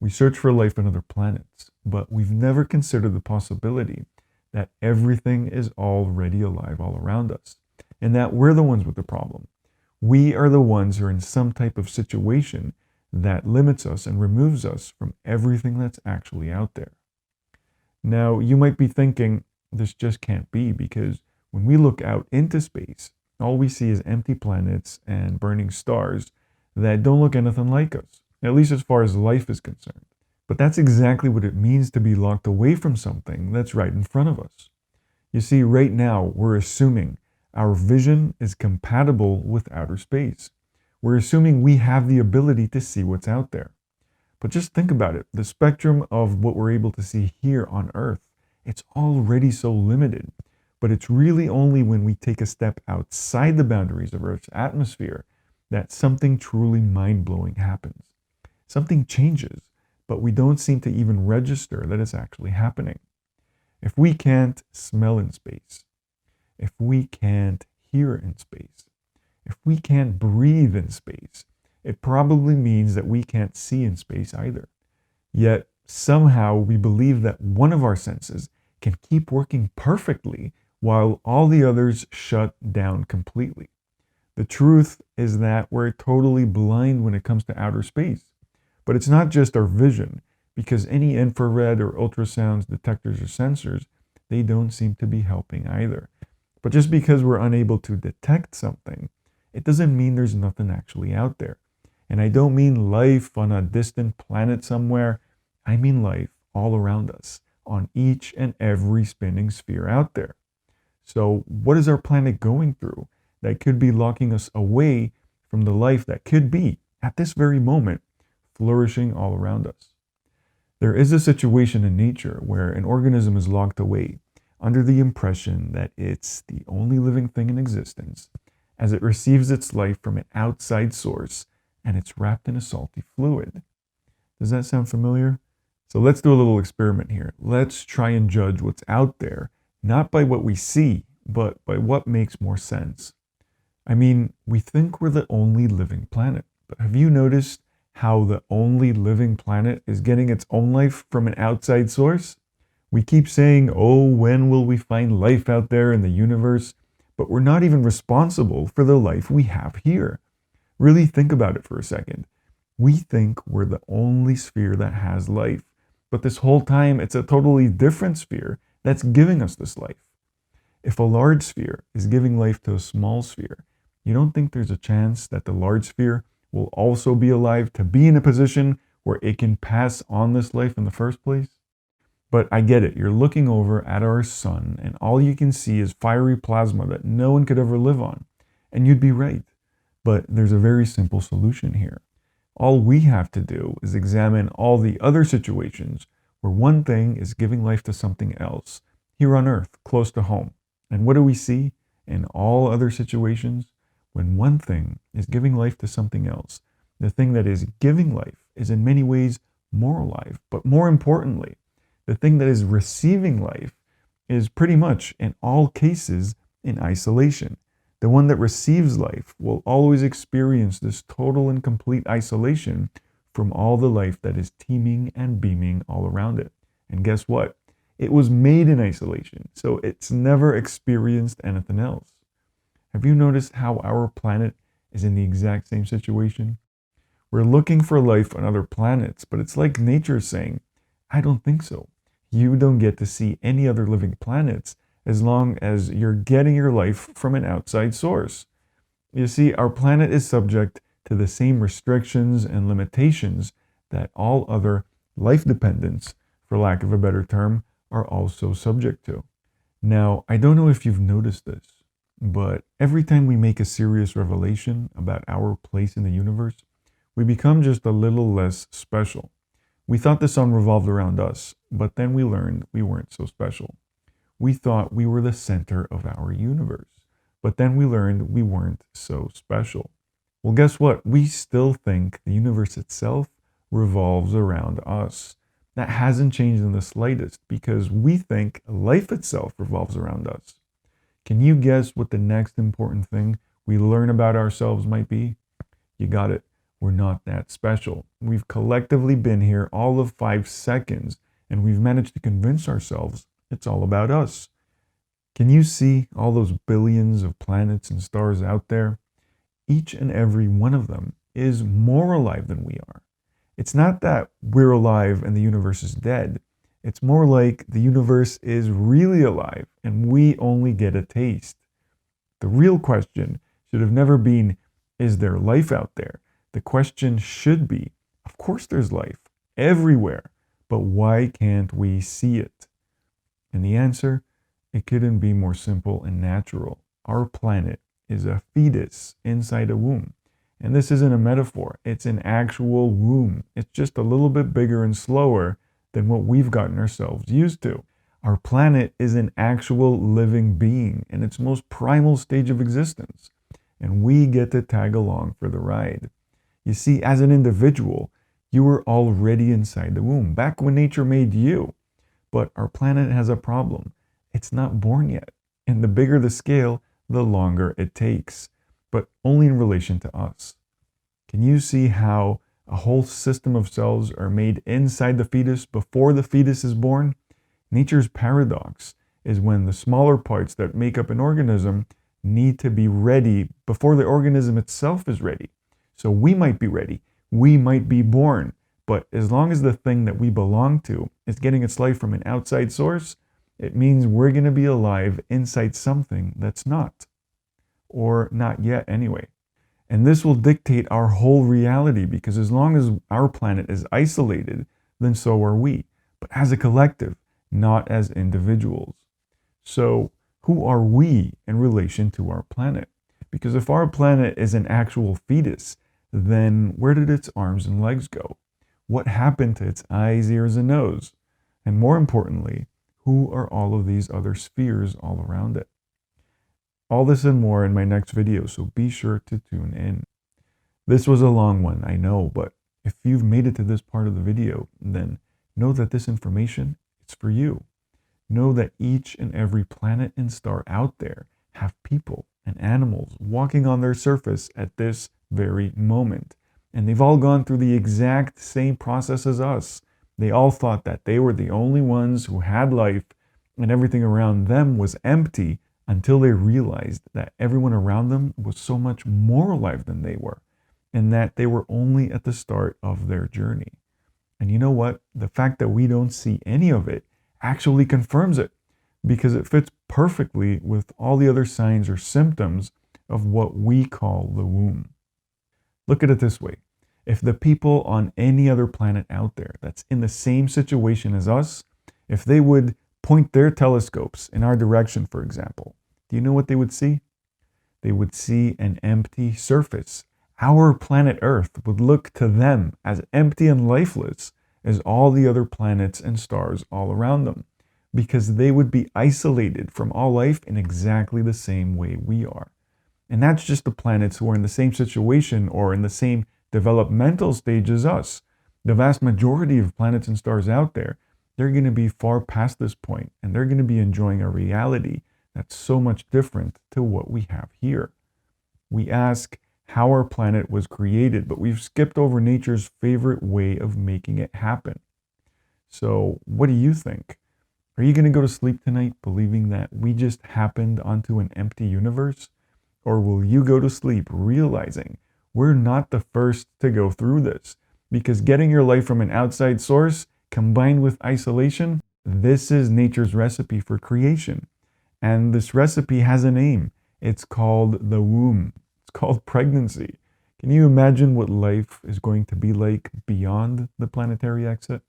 We search for life on other planets, but we've never considered the possibility that everything is already alive all around us, and that we're the ones with the problem. We are the ones who are in some type of situation that limits us and removes us from everything that's actually out there. Now, you might be thinking, this just can't be, because when we look out into space, all we see is empty planets and burning stars that don't look anything like us, at least as far as life is concerned. But that's exactly what it means to be locked away from something that's right in front of us. You see, right now, we're assuming our vision is compatible with outer space. We're assuming we have the ability to see what's out there. But just think about it. The spectrum of what we're able to see here on Earth, it's already so limited. But it's really only when we take a step outside the boundaries of Earth's atmosphere that something truly mind-blowing happens. Something changes, but we don't seem to even register that it's actually happening. If we can't smell in space, if we can't hear in space, if we can't breathe in space, it probably means that we can't see in space either. Yet somehow we believe that one of our senses can keep working perfectly while all the others shut down completely. The truth is that we're totally blind when it comes to outer space. But it's not just our vision, because any infrared or ultrasounds detectors or sensors, they don't seem to be helping either. But just because we're unable to detect something, it doesn't mean there's nothing actually out there. And I don't mean life on a distant planet somewhere. I mean life all around us, on each and every spinning sphere out there. So what is our planet going through that could be locking us away from the life that could be, at this very moment, flourishing all around us? There is a situation in nature where an organism is locked away under the impression that it's the only living thing in existence, as it receives its life from an outside source and it's wrapped in a salty fluid. Does that sound familiar? So let's do a little experiment here. Let's try and judge what's out there, not by what we see, but by what makes more sense. I mean, we think we're the only living planet, but have you noticed how the only living planet is getting its own life from an outside source? We keep saying, oh, when will we find life out there in the universe? But we're not even responsible for the life we have here. Really think about it for a second. We think we're the only sphere that has life, but this whole time it's a totally different sphere that's giving us this life. If a large sphere is giving life to a small sphere, you don't think there's a chance that the large sphere will also be alive to be in a position where it can pass on this life in the first place? But I get it. You're looking over at our sun and all you can see is fiery plasma that no one could ever live on. And you'd be right. But there's a very simple solution here. All we have to do is examine all the other situations where one thing is giving life to something else here on Earth, close to home. And what do we see in all other situations? When one thing is giving life to something else, the thing that is giving life is in many ways more alive. But more importantly, the thing that is receiving life is pretty much in all cases in isolation. The one that receives life will always experience this total and complete isolation from all the life that is teeming and beaming all around it. And guess what? It was made in isolation, so it's never experienced anything else. Have you noticed how our planet is in the exact same situation? We're looking for life on other planets, but it's like nature saying, I don't think so. You don't get to see any other living planets as long as you're getting your life from an outside source. You see, our planet is subject to the same restrictions and limitations that all other life dependents, for lack of a better term, are also subject to. Now, I don't know if you've noticed this, but every time we make a serious revelation about our place in the universe, we become just a little less special. We thought the sun revolved around us, but then we learned we weren't so special. We thought we were the center of our universe, but then we learned we weren't so special. Well, guess what? We still think the universe itself revolves around us. That hasn't changed in the slightest because we think life itself revolves around us. Can you guess what the next important thing we learn about ourselves might be? You got it. we're not that special. We've collectively been here all of 5 seconds, and we've managed to convince ourselves it's all about us. Can you see all those billions of planets and stars out there? Each and every one of them is more alive than we are. It's not that we're alive and the universe is dead. It's more like the universe is really alive and we only get a taste. The real question should have never been, is there life out there? The question should be, of course there's life everywhere, but why can't we see it? And the answer, it couldn't be more simple and natural. Our planet is a fetus inside a womb. And this isn't a metaphor, it's an actual womb. It's just a little bit bigger and slower than what we've gotten ourselves used to. Our planet is an actual living being in its most primal stage of existence. And we get to tag along for the ride. You see, as an individual, you were already inside the womb, back when nature made you. But our planet has a problem. It's not born yet. And the bigger the scale, the longer it takes, but only in relation to us. Can you see how a whole system of cells are made inside the fetus before the fetus is born? Nature's paradox is when the smaller parts that make up an organism need to be ready before the organism itself is ready. So we might be ready, we might be born, but as long as the thing that we belong to is getting its life from an outside source, it means we're going to be alive inside something that's not. Or not yet anyway. And this will dictate our whole reality, because as long as our planet is isolated, then so are we, but as a collective, not as individuals. So who are we in relation to our planet? Because if our planet is an actual fetus, then where did its arms and legs go? What happened to its eyes, ears, and nose? And more importantly, who are all of these other spheres all around it? All this and more in my next video, so be sure to tune in. This was a long one, I know, but if you've made it to this part of the video, then know that this information, it's for you. Know that each and every planet and star out there have people and animals walking on their surface at this very moment. And they've all gone through the exact same process as us. They all thought that they were the only ones who had life and everything around them was empty, until they realized that everyone around them was so much more alive than they were, and that they were only at the start of their journey. And you know what? The fact that we don't see any of it actually confirms it, because it fits perfectly with all the other signs or symptoms of what we call the womb. Look at it this way. If the people on any other planet out there that's in the same situation as us, if they would point their telescopes in our direction, for example, do you know what they would see? They would see an empty surface. Our planet Earth would look to them as empty and lifeless as all the other planets and stars all around them, because they would be isolated from all life in exactly the same way we are. And that's just the planets who are in the same situation or in the same developmental stage as us. The vast majority of planets and stars out there, they're going to be far past this point, and they're going to be enjoying a reality that's so much different to what we have here. We ask how our planet was created, but we've skipped over nature's favorite way of making it happen. So what do you think? Are you going to go to sleep tonight believing that we just happened onto an empty universe? Or will you go to sleep realizing we're not the first to go through this? Because getting your life from an outside source combined with isolation, this is nature's recipe for creation. And this recipe has a name. It's called the womb. It's called pregnancy. Can you imagine what life is going to be like beyond the planetary exit?